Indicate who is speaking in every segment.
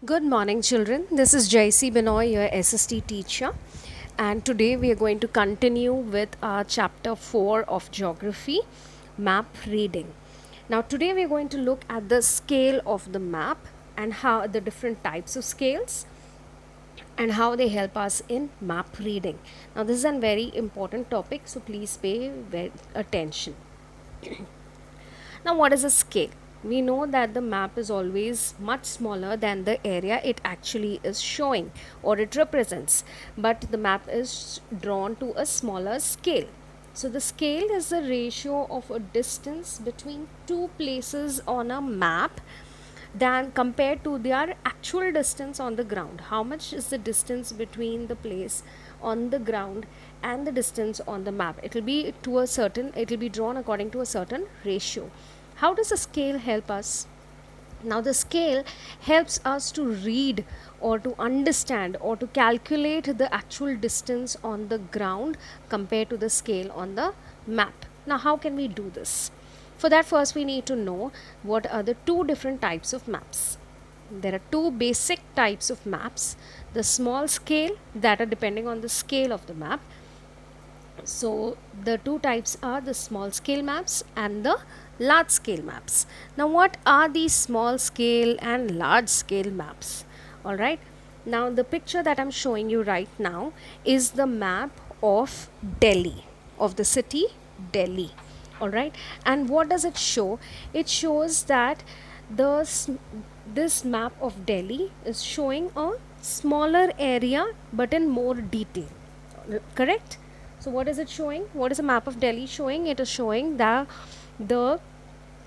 Speaker 1: Good morning, children. This is Jaisi Benoy, your SST teacher, and today we are going to continue with our chapter 4 of Geography, Map Reading. Now, today we are going to look at the scale of the map and how the different types of scales and how they help us in map reading. Now, this is a very important topic, so please pay attention. Now, what is a scale? We know that the map is always much smaller than the area it actually is showing or it represents, but the map is drawn to a smaller scale. So, the scale is the ratio of a distance between two places on a map than compared to their actual distance on the ground. How much is the distance between the place on the ground and the distance on the map? It will be drawn according to a certain ratio. How does a scale help us? Now, the scale helps us to read or to understand or to calculate the actual distance on the ground compared to the scale on the map. Now, how can we do this? For that, first we need to know what are the two different types of maps. There are two basic types of maps, the small scale that are depending on the scale of the map. So the two types are the small scale maps and the large scale maps. Now, what are these small scale and large scale maps? All right. Now, the picture that I'm showing you right now is the map of Delhi, of the city Delhi. All right. And what does it show? It shows that this map of Delhi is showing a smaller area but in more detail. Correct? So what is it showing? What is a map of Delhi showing? It is showing the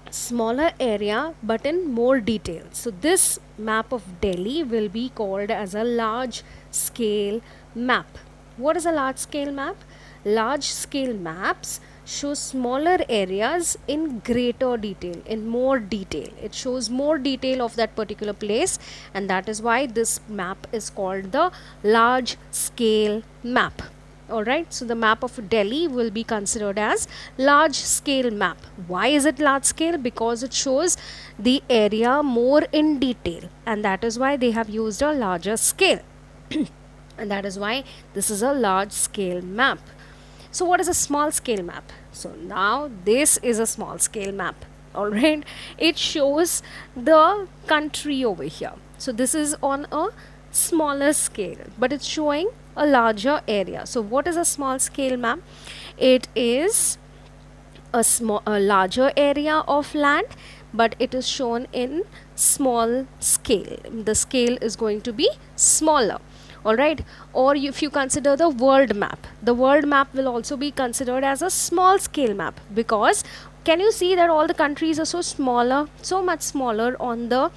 Speaker 1: smaller area but in more detail. So this map of Delhi will be called as a large scale map. What is a large scale map? Large scale maps show smaller areas in greater detail, in more detail. It shows more detail of that particular place, and that is why this map is called the large scale map. Alright, so the map of Delhi will be considered as large scale map. Why is it large scale? Because it shows the area more in detail, and that is why they have used a larger scale. And that is why this is a large scale map. So what is a small scale map? So now this is a small scale map. Alright, it shows the country over here. So this is on a smaller scale, but it's showing a larger area. So what is a small scale map? It is a larger area of land, but it is shown in small scale. The scale is going to be smaller. All right. Or if you consider the world map will also be considered as a small scale map, because can you see that all the countries are so much smaller on the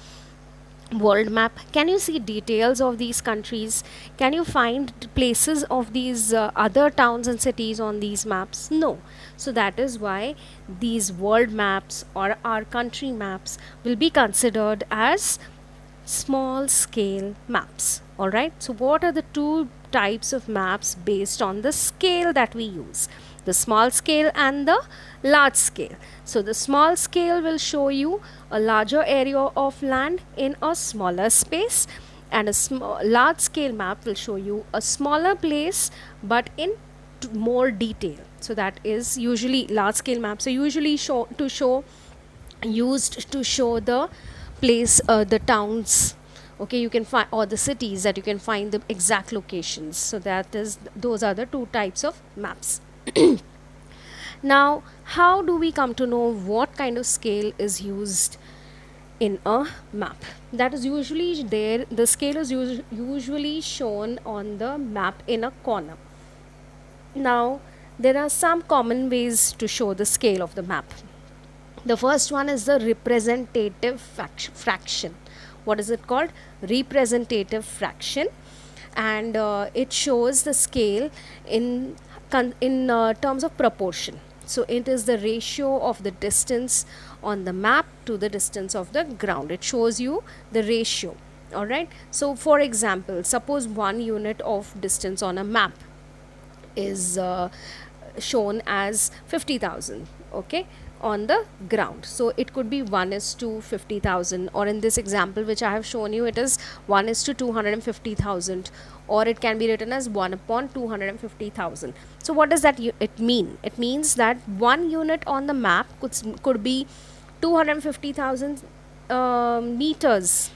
Speaker 1: world map? Can you see details of these countries? Can you find places of these other towns and cities on these maps? No. So that is why these world maps or our country maps will be considered as small scale maps. All right, so what are the two types of maps based on the scale that we use? The small scale and the large scale. So the small scale will show you a larger area of land in a smaller space, and a large scale map will show you a smaller place but in more detail. So that is usually large scale maps are usually used to show the place, the towns, okay, you can find, or the cities, that you can find the exact locations. So those are the two types of maps. Now, how do we come to know what kind of scale is used in a map? That is usually there, the scale is usually shown on the map in a corner. Now, there are some common ways to show the scale of the map. The first one is the representative fraction. What is it called? Representative fraction. And it shows the scale in terms of proportion. So it is the ratio of the distance on the map to the distance of the ground. It shows you the ratio. All right. So for example, suppose 1 unit of distance on a map is shown as 50,000. Okay, on the ground. So it could be 1 is to 50,000, or in this example which I have shown you, it is 1 is to 250,000, or it can be written as 1 upon 250,000. So what does that it mean? It means that 1 unit on the map could be 250,000 meters,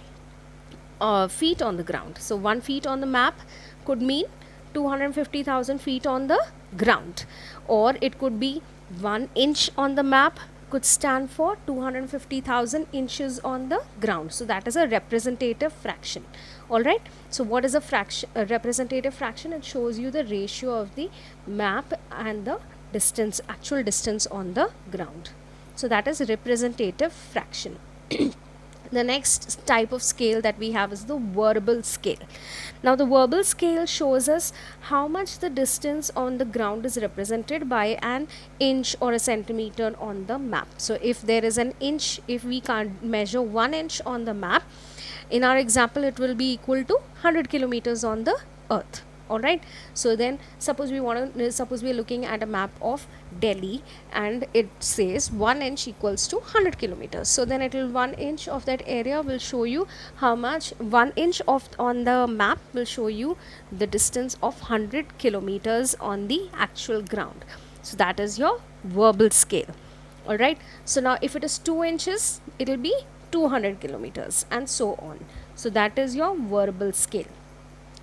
Speaker 1: feet on the ground. So 1 feet on the map could mean 250,000 feet on the ground, or it could be 1 inch on the map could stand for 250,000 inches on the ground. So that is a representative fraction. All right. So what is a fraction? A representative fraction, it shows you the ratio of the map and the distance, actual distance on the ground. So that is representative fraction. The next type of scale that we have is the verbal scale. Now the verbal scale shows us how much the distance on the ground is represented by an inch or a centimeter on the map. So if there is an inch, if we can't measure 1 inch on the map, in our example it will be equal to 100 kilometers on the earth. All right. So then suppose we are looking at a map of Delhi, and it says 1 inch equals to 100 kilometers. So then it will 1 inch of that area will show you how much 1 inch of on the map will show you the distance of 100 kilometers on the actual ground. So that is your verbal scale. All right. So now if it is 2 inches, it will be 200 kilometers and so on. So that is your verbal scale.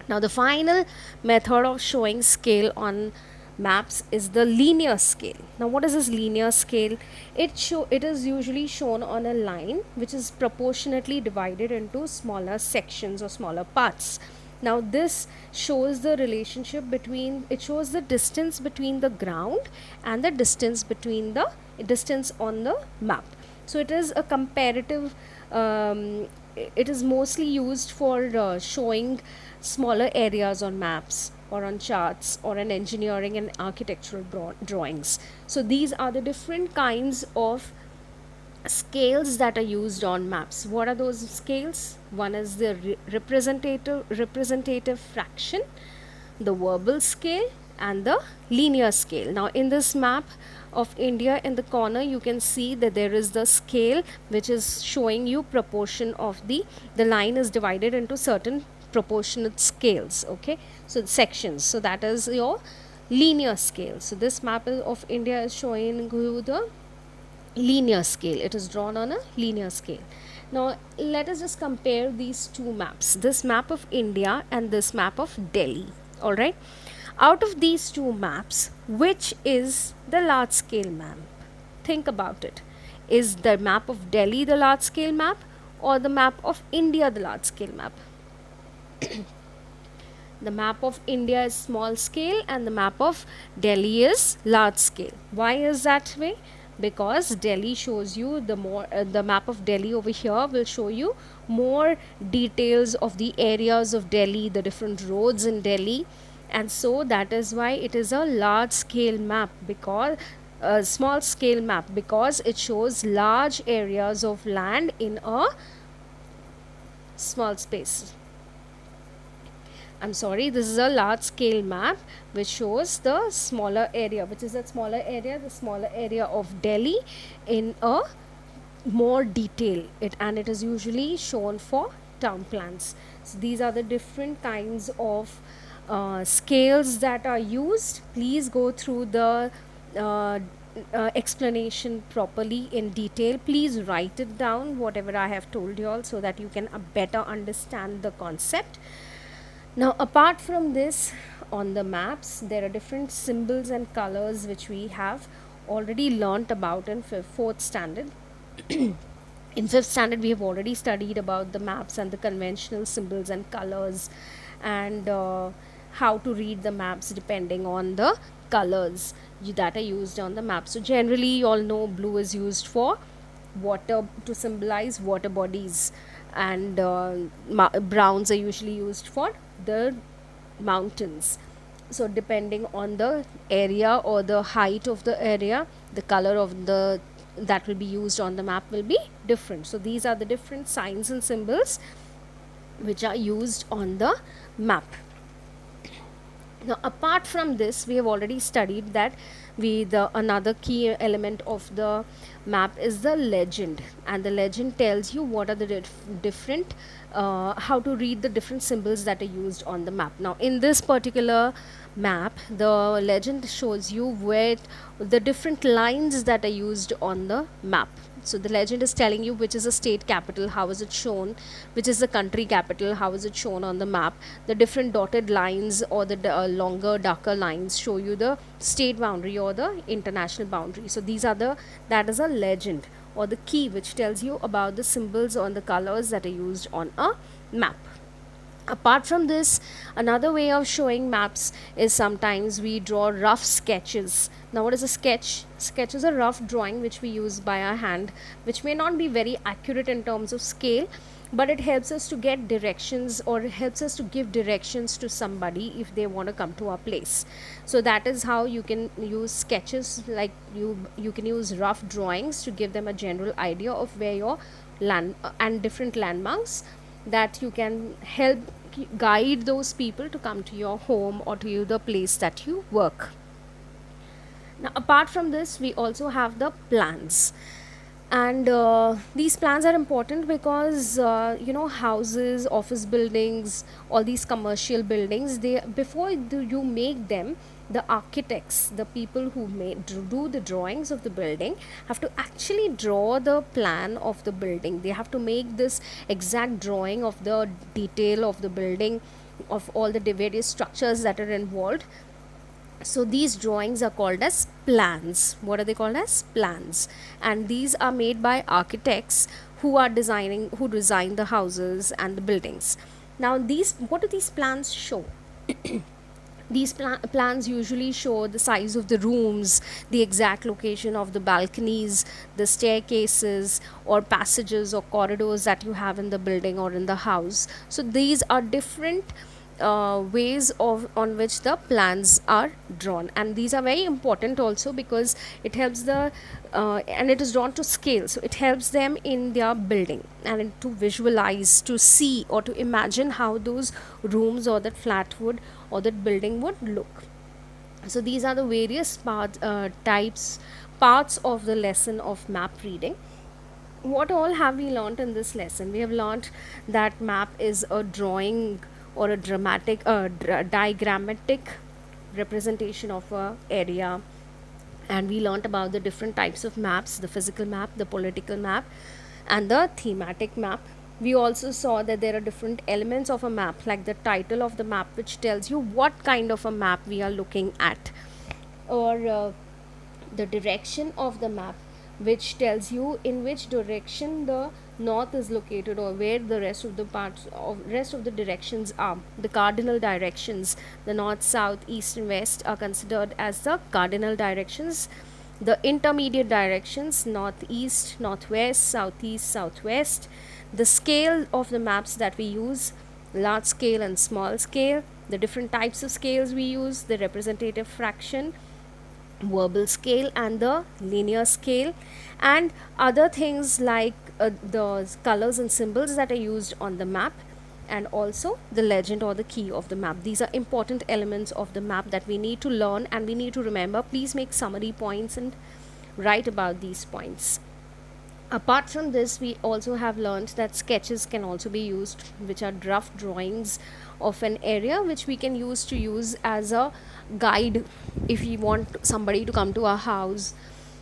Speaker 1: Now the final method of showing scale on maps is the linear scale. Now what is this linear scale? It is usually shown on a line which is proportionately divided into smaller sections or smaller parts. Now this shows the relationship between, it shows the distance between the ground and the distance between the distance on the map. So it is a comparative, it is mostly used for showing smaller areas on maps or on charts or in engineering and architectural drawings. So these are the different kinds of scales that are used on maps. What are those scales? One is the representative fraction, the verbal scale, and the linear scale. Now in this map of India, in the corner you can see that there is the scale which is showing you proportion of the line is divided into certain proportionate scales. Okay, so sections. So that is your linear scale. So this map of India is showing you the linear scale. It is drawn on a linear scale. Now let us just compare these two maps, this map of India and this map of Delhi. All right, out of these two maps, which is the large scale map? Think about it. Is the map of Delhi the large scale map, or the map of India the large scale map? The map of India is small scale and the map of Delhi is large scale. Why is that way? Because Delhi shows you the map of Delhi over here will show you more details of the areas of Delhi, the different roads in Delhi, and so that is why it is a large scale map, because a small scale map, because it shows large areas of land in a small space. I'm sorry, this is a large scale map which shows the smaller area, which is a smaller area, the smaller area of Delhi in a more detail. And it is usually shown for town plans. So these are the different kinds of scales that are used. Please go through the explanation properly in detail. Please write it down, whatever I have told you all, so that you can better understand the concept. Now apart from this, on the maps there are different symbols and colors which we have already learnt about in 4th standard. In 5th standard we have already studied about the maps and the conventional symbols and colors, and how to read the maps depending on the colors that are used on the map. So generally you all know blue is used for water, to symbolize water bodies, and browns are usually used for the mountains. So depending on the area or the height of the area, the color of the that will be used on the map will be different. So these are the different signs and symbols which are used on the map. Now, apart from this, we have already studied that the another key element of the map is the legend, and the legend tells you what are the different how to read the different symbols that are used on the map. Now, in this particular map, the legend shows you where the different lines that are used on the map. So the legend is telling you which is the state capital, how is it shown, which is the country capital, how is it shown on the map. The different dotted lines or the longer darker lines show you the state boundary or the international boundary. So these are that is a legend or the key which tells you about the symbols or the colors that are used on a map. Apart from this, another way of showing maps is sometimes we draw rough sketches. Now, what is a sketch? Sketch is a rough drawing which we use by our hand, which may not be very accurate in terms of scale, but it helps us to get directions, or it helps us to give directions to somebody if they want to come to our place. So that is how you can use sketches, like you can use rough drawings to give them a general idea of where your land and different landmarks, that you can help guide those people to come to your home or to the place that you work. Now, apart from this, we also have the plans, and these plans are important because houses, office buildings, all these commercial buildings, they before you make them, the architects, the people who do the drawings of the building, have to actually draw the plan of the building. They have to make this exact drawing of the detail of the building, of all the various structures that are involved. So these drawings are called as plans. What are they called as? Plans. And these are made by architects who design the houses and the buildings. Now, what do these plans show? These plans usually show the size of the rooms, the exact location of the balconies, the staircases or passages or corridors that you have in the building or in the house. So these are different ways on which the plans are drawn, and these are very important also because it helps and it is drawn to scale, so it helps them in their building and to visualize, to see or to imagine how those rooms or that flat would or that building would look. So these are the various parts of the lesson of map reading. What all have we learnt in this lesson? We have learnt that map is a drawing or a diagrammatic representation of a area, and we learnt about the different types of maps: the physical map, the political map, and the thematic map. We also saw that there are different elements of a map, like the title of the map, which tells you what kind of a map we are looking at, or the direction of the map, which tells you in which direction the north is located, or where the rest of the directions are. The cardinal directions, the north, south, east and west, are considered as the cardinal directions. The intermediate directions, northeast, northwest, southeast, southwest. The scale of the maps that we use, large scale and small scale. The different types of scales we use, the representative fraction, verbal scale and the linear scale, and other things like the colors and symbols that are used on the map, and also the legend or the key of the map. These are important elements of the map that we need to learn and we need to remember. Please make summary points and write about these points. Apart from this, we also have learned that sketches can also be used, which are rough drawings of an area, which we can use as a guide if we want somebody to come to our house.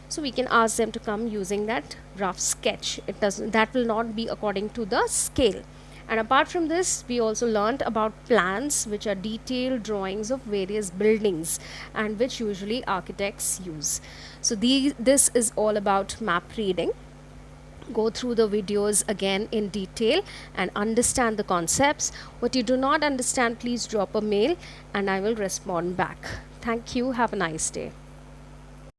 Speaker 1: So we can ask them to come using that rough sketch. That will not be according to the scale. And apart from this, we also learned about plans, which are detailed drawings of various buildings and which usually architects use. So this is all about map reading. Go through the videos again in detail and understand the concepts. What you do not understand, please drop a mail and I will respond back. Thank you. Have a nice day.